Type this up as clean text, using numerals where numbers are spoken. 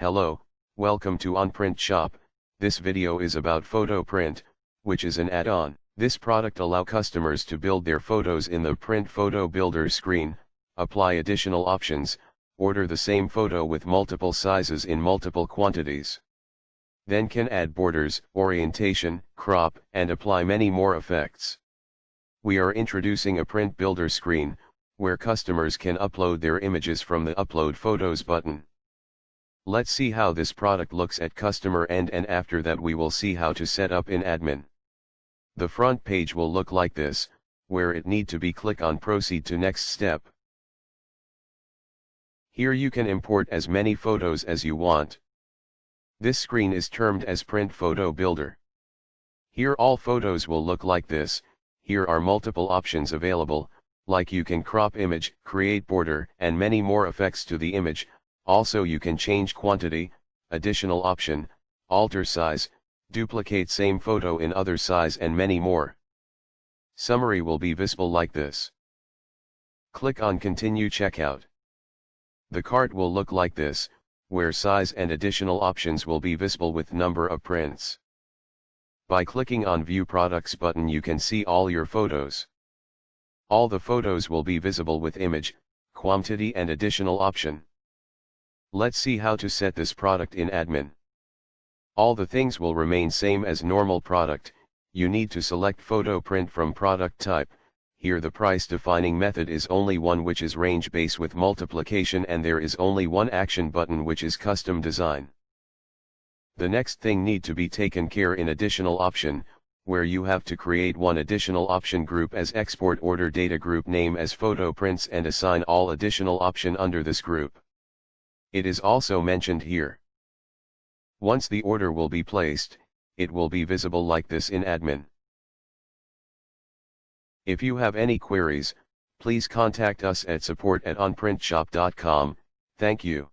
Hello, welcome to OnPrintShop. This video is about photo print, which is an add-on. This product allows customers to build their photos in the Print Photo Builder screen, apply additional options, order the same photo with multiple sizes in multiple quantities. Then can add borders, orientation, crop, and apply many more effects. We are introducing a Print Builder screen, where customers can upload their images from the Upload Photos button. Let's see how this product looks at customer end, and after that we will see how to set up in admin. The front page will look like this, where it need to be click on proceed to next step. Here you can import as many photos as you want. This screen is termed as Print Photo Builder. Here all photos will look like this. Here are multiple options available, like you can crop image, create border, and many more effects to the image. Also you can change quantity, additional option, alter size, duplicate same photo in other size, and many more. Summary will be visible like this. Click on continue checkout. The cart will look like this, where size and additional options will be visible with number of prints. By clicking on view products button you can see all your photos. All the photos will be visible with image, quantity, and additional option. Let's see how to set this product in admin. All the things will remain same as normal product. You need to select photo print from product type. Here the price defining method is only one, which is range base with multiplication, and there is only one action button, which is custom design. The next thing need to be taken care in additional option, where you have to create one additional option group as export order data group name as photo prints and assign all additional option under this group. It is also mentioned here. Once the order will be placed, it will be visible like this in admin. If you have any queries, please contact us at support@onprintshop.com. Thank you.